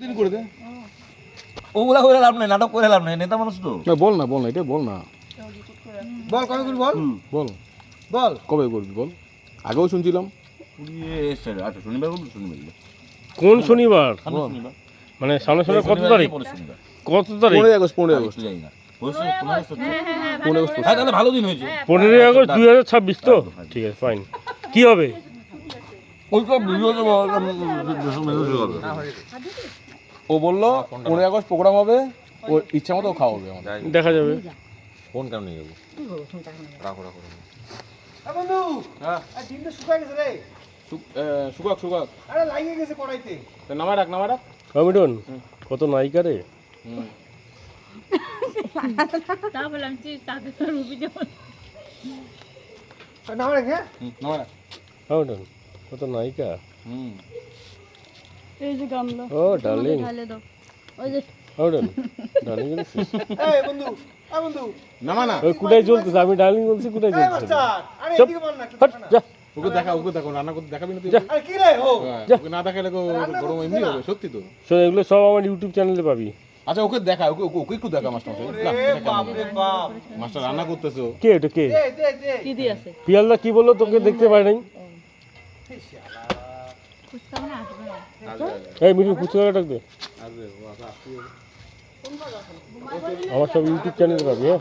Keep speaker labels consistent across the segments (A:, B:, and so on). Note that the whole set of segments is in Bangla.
A: দিন করে দে।
B: ওগুলা করে লাভ নাই, নাটক করে লাভ নাই, নেতা মানুষ তো।
A: না বল না এটা বল না।
C: বল কবে করবি বল
A: বল
C: বল
A: কবে করবি বল। আগেও শুনছিলাম।
B: আচ্ছা শনিবার বলবো, শনিবার
D: কোন শনিবার?
B: সামনে শনিবার।
D: মানে সামনে শনিবার কত তারিখ?
B: পরের শনিবার।
D: কত তারিখ?
A: 15 আগস্ট
B: একটু জানি না। হয়েছে 15 আগস্ট হচ্ছে?
A: 15 আগস্ট।
B: হ্যাঁ তাহলে ভালো দিন হয়েছে।
D: 15 আগস্ট 2026 তো? ঠিক আছে ফাইন। কি হবে?
B: ওই সব ভিডিও তো
A: ও বললো 15 আগস্ট প্রোগ্রাম হবে, ওর ইচ্ছা মতো খাওয়াবে আমাদের।
D: দেখা যাবে।
B: ফোন কেন নিয়ে যাবো? রাখো।
C: বন্ধু হ্যাঁ ডিমটা শুকায় গেছে রে
A: সুগাক
C: আরে লাগিয়ে গেছে কড়াইতে
A: নামায় রাখ।
D: কমিটন কত নায়িকা রে।
E: তা বললাম যে তাকে তো রুবি যেমন
C: নামা রেখে
A: নামায় রাখ।
D: কমিটন কত নায়িকা।
E: এই যে গামলা
D: ও ডার্লিং।
E: ঢালে দাও ওই যে
D: কমিটন ডার্লিং বলছিস?
C: এই বন্ধু
A: নামা না।
D: ওই কুটাই চলতেছে, আমি ডার্লিং বলছি কুটাই
C: এই
D: চলতেছে।
C: মাস্টার আরে
D: চুপ।
C: এদিকে মার না একটু
D: হট,
C: দেখা না।
D: যা।
A: ওকে দেখো রান্না করতে দেখাবি না তুই?
D: যা।
C: আরে কি রে হো
A: হ্যাঁ,
D: যা।
A: ওকে না দেখালে গরম এমনি হবে সত্যি তো।
D: শোন এগুলো সব আমার ইউটিউব চ্যানেলে পাবি।
A: আচ্ছা ওকে দেখা, ওকে একটু দেখা মাস্টার মশাই। না,
C: রে
A: এটা কেমন?
C: বাপ রে বাপ
A: মাস্টার রান্না করতেছো।
D: কে এটা কে?
C: দে
E: কি দিয়ে আছে
D: পিয়ালদা কি বললো তোকে দেখতে পাই নাই?
E: খুঁজতে না আসবে না
D: এই মিঠু ফুচকা ডাক দে। আমার সব ইউটিউব চ্যানেলে পাবি। হ্যাঁ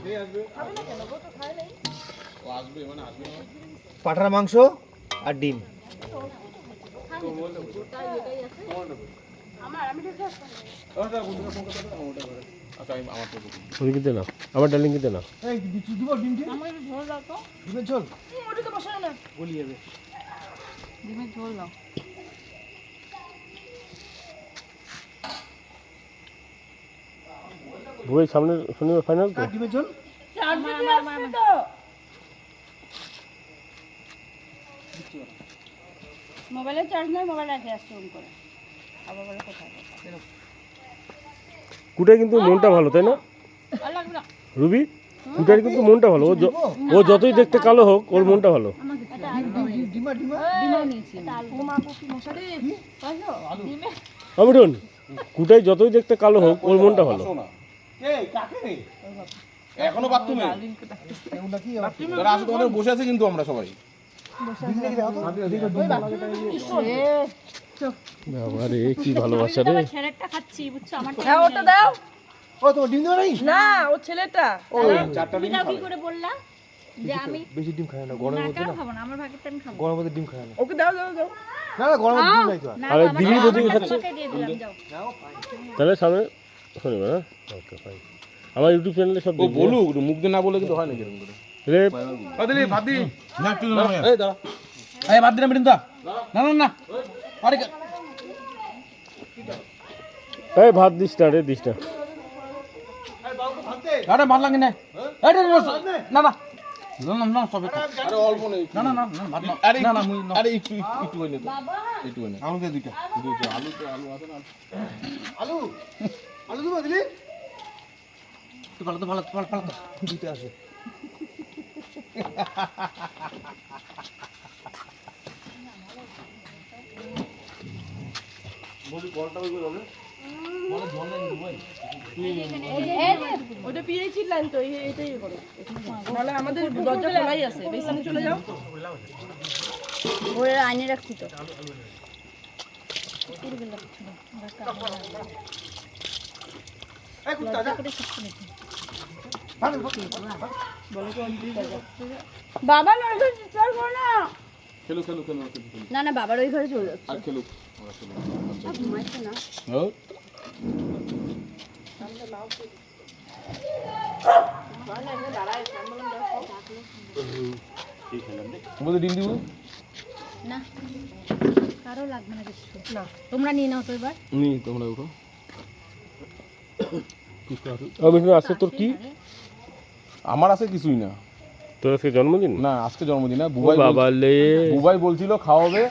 C: পাঠার মাংস আর ডিম
A: আচ্ছা আমার তো
D: ওই কিনতে না, আমার ডার্লিং কিনতে না।
C: এই দিব ডিম ডিম
E: আমার একটু ঝোল দাও তো
C: ডিমের ঝোল
E: ওটাতে বসে না
C: বলি যাবে
E: ডিমের ঝোল দাও
D: ওই সামনে শনিবার ফাইনাল তো।
C: ডিমের ঝোল
E: মোবাইলে চার্জ নাই, মোবাইল রেখে আসছে অন করে আবার বলে কোথায়
D: কুটাই কিন্তু মনটা ভালো তাই না
E: আর লাগবে না
D: রুবি? কুটার কিন্তু মনটা ভালো। ও যতই দেখতে কালো হোক ওর মনটা ভালো।
C: ডিমা
E: ডিমও নিয়েছি ও মা কি মশারি পাইছো ডিমে
D: অমিটন কুটাই যতই দেখতে কালো হোক ওর মনটা ভালো।
A: আসো না।
C: এই কাকে রে
A: এখনো বাথরুমে।
C: এগুলা কি
A: যারা আসো তোমাদের বসে আছে কিন্তু আমরা সবাই।
D: বাবা রে কি ভালোবাসা রে।
E: ছেলেটা খাচ্ছি বুঝছো আমার
F: হ্যাঁ ওটা দাও।
C: ও তোমার ডিম দেওয়া নাই
F: না ও ছেলেটা।
E: তুমি দাও কি করে বললা যে আমি
C: বেশি ডিম খায় না
E: না কেন খাবো না, আমার ভাগেরটা আমি খাবো
C: গরমের মধ্যে ডিম খায় না
F: ওকে দাও দাও দাও।
C: না গরমের ডিম নাই তো আর।
E: না
D: আরে
E: বাবা,
D: দিদি বলছি
E: আমারটা
D: খাচ্ছে।
E: তোমাকে দিয়ে দিলাম যাও
D: তাহলে সামনে শনিবার। হ্যাঁ ওকে ফাইন। আমার ইউটিউব চ্যানেলে সব
A: ও
D: দেখবি।
A: বলুক, মুখ দিয়ে না বলে কিন্তু হয় না এরকম করে।
D: রে
A: দিলি ভাত দি।
B: না একটু না
A: এই দাঁড়া।
B: এই বাদ দিন মিটিং দা। না আরে
D: এই ভাত দিস না রে, দিস না।
B: আরে ভাত লাগে না। এই না সব
A: আরে অল্প নেই।
B: না ভাত না।
A: আরে
B: না
A: আরে একটু হইলে তো। একটু হইলে।
B: আলু দে দুইটা।
A: আলু আছে না।
C: আলু দিব দিলি
B: তুই পালা তো।
C: দুইটা আছে
F: ওটা পিএইচি লাইন তো এটাই করো। নাহলে আমাদের দরজা খোলাই আছে, বেসনে চলে যাও।
E: ওরে আইনে রাখছি তো
C: এই কুত্তা যা ভালো
E: বাবা না ওই চিৎকার করো না।
A: খেলো।
E: না না বাবার ওই ঘরে চলে যাচ্ছে
A: আর খেলো।
E: ঘুমাইছে না
A: হ্যাঁ। তোমাদের ডিম দিব?
E: না কারো লাগবে না কিছু না, তোমরা নিয়ে নাও তো এবার
A: নি তোমরা উঠো।
D: অমিটন আজকে তোর কি?
A: আমার আছে কিছুই না।
D: তোর আজকে জন্মদিন?
A: না আজকে জন্মদিন না।
D: ও বাবা লে।
A: বুবাই বলছিল খাওয়াবে,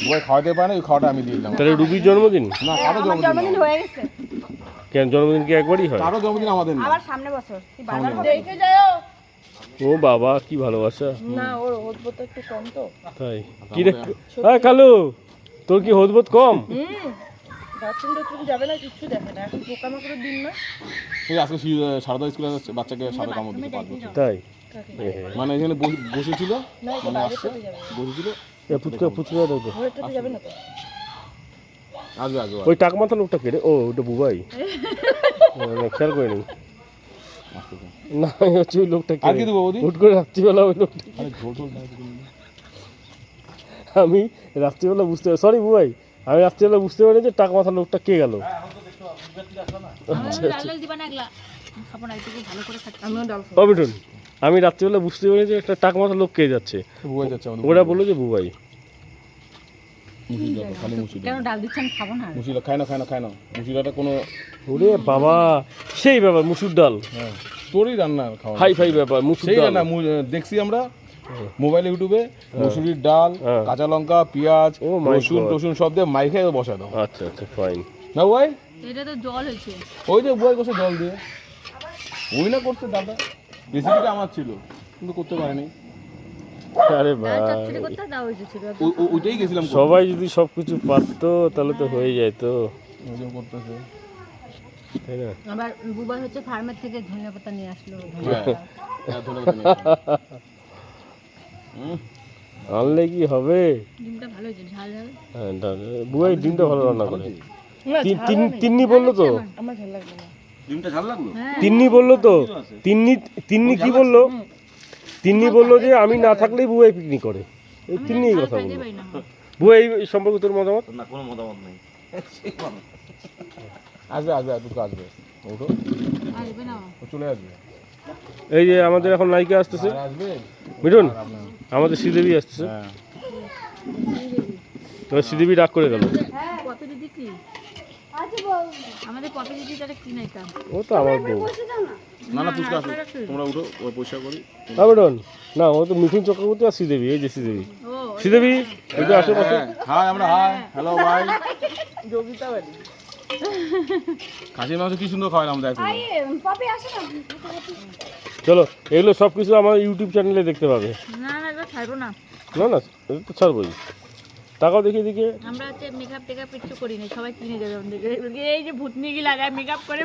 A: বুবাই খাওয়াতে পারে না, ওই খাওয়াটা আমি দিয়ে দিলাম।
D: তাহলে রুবির জন্মদিন?
A: না কারো
F: আমার জন্মদিন হয়ে গেছে।
D: কেন জন্মদিন কি একবারই হয়?
A: কারো জন্মদিন আমাদের না।
F: আবার সামনে বছর। কি বারবার দেখে যাও।
D: ও বাবা কি ভালোবাসা।
F: না ওর ওজবত একটু কম তো।
D: তাই কি রে? হ্যাঁ কালু তোর কি হদবত কম?
F: বাথরুম টাথরুম যাবে না, কিচ্ছু দেখে না, এখন পোকামাকড়ের দিন না।
A: এই আজকে সারদা স্কুলে যাচ্ছে, বাচ্চাকে সাপে কামড় দিতে পারবে।
D: তাই
A: মানে এখানে বসেছিল,
F: না এটা
A: মানে
F: বাইরে
A: আসছে
F: থেকে যাবে,
A: বসেছিল,
D: ফুচকা ফুচকা দাও তো।
F: ঘরের টাতে যাবে না তো।
A: আসবে আসবে
D: ওই টাক মাথা লোকটা কে রে? ও ওটা বুবাই। খেয়াল করিনি।
A: আসতে থাক।
D: না হচ্ছে ওই লোকটা কে?
A: আর কি দেবো বৌদি?
D: হুট করে রাত্রিবেলা ওই লোকটা।
A: আরে ঝোল ঝোল না কিছু নেই।
D: আমি রাত্রিবেলা বুঝতে সরি বুবাই, আমি রাত্রিবেলা বুঝতে পারি যে টাক মাথা লোকটা কে গেল।
E: ডাল দিবা না একলা খাবো না, একটু ভালো করে খাচ্ছি।
F: আমিও ডাল খাবো।
D: অবিটন, আমি রাত্রিবেলা বুঝতে পারি যে একটা টাক মাথা লোক কে যাচ্ছে।
A: বুবাই যাচ্ছে আমাদের।
D: ওরা বললো যে বুবাই।
A: মুসির ডাল, খালি মুসির ডাল।
E: কেন ডাল দিচ্ছেন খাবো না?
A: মুসির ডাল খায় না। মুসির ডালটা কোনো
D: ওরে বাবা, সেই ব্যাপার মুসুর ডাল,
A: হ্যাঁ তোরই রান্না খাওয়া।
D: হাই ফাই ব্যাপার মুসুর
A: সেই
D: ডাল।
A: রান্না দেখছি আমরা মোবাইলে ইউটিউবে, মুসুরির ডাল,
D: হ্যাঁ।
A: কাঁচা লঙ্কা, পেঁয়াজ,
D: Oh my
A: রসুন
D: God.
A: টসুন সব দিয়ে মাইখে বসা দাও।
D: আচ্ছা আচ্ছা ফাইন।
A: না ভাই,
E: এটা তো জল হয়েছে।
A: ওই যে বই বসে জল দিয়ে ওই না করতে দাদা, রেসিপিটা আমার ছিল কিন্তু করতে পারিনি।
D: আরে
E: ডাল
D: ভাই,
E: চচ্চড়ি করতে দাও হয়েছে ছিল।
A: ওইটাই গেছিলাম করতে।
D: সবাই যদি সবকিছু পারতো তাহলে তো হয়ে যেত,
A: ওই যে করতেছে।
D: তাই না?
E: আবার বুবাই হচ্ছে ফার্মের থেকে ধনে পাতা নিয়ে আসলো।
A: হ্যাঁ, হ্যাঁ, ধন্যবাদ নিয়ে
D: আনলে কি হবে?
E: ডিমটা ভালো হয়েছে, ঝাল ঝাল।
D: হ্যাঁ, বুবাই ডিমটা ভালো রান্না করে।
F: না
D: তিন্নি বললো তো,
F: আমার ঝাল লাগবে না।
B: ডিমটা ঝাল লাগলো?
D: তিন্নি বললো তো, তিন্নি কি বললো? তিন্নি বললো যে আমি না থাকলেই বুবাই পিকনিক করে। এই তিন্নি এই কথা বললো।
E: পাই না।
D: বুবাই এই সম্পর্কে তোর মতামত?
B: না কোনো মতামত নেই।
A: আসবে দুটো আসবে, ওঠো,
E: আসবে না।
A: ও চলে আসবে।
D: এই যে আমাদের এখন নায়িকা আসতেছে,
A: আর আসবে,
D: মিঠুন, আমাদের শ্রীদেবী আসতেছে।
A: হ্যাঁ
D: এবার শ্রীদেবী রাগ করে গেল।
E: পপি দিদি কি? আমাদের পপি দিদি তারা কি নাই কাম?
D: ও তো আমার বউ।
A: না পুচকা আসবে, তোমরা উঠো, ওই পয়সা করি।
D: হ্যাঁ মিঠুন, না ও তো মিঠুন চক্রবর্তী আর শ্রীদেবী, এই যে শ্রীদেবী।
E: ও
D: শ্রীদেবী একটু আশেপাশে।
A: হাই, আমরা হাই, হ্যালো ভাই।
F: যোগিতা বাড়ি।
A: খাসির মাংস কি সুন্দর খাওয়ালাম দেখো।
D: চলো, এগুলো সব কিছু আমার ইউটিউব চ্যানেলে দেখতে পাবে।
E: না না এবার ছাড়বো না।
D: না না, এটা তো ছাড়বোই। টাকাও দেখিয়ে দেখিয়ে।
E: আমরা হচ্ছে মেকআপ টেকআপ কিছু করি না, সবাই কিনে দেবে আমাদেরকে। এই যে ভূতনিগি লাগায় মেকআপ করে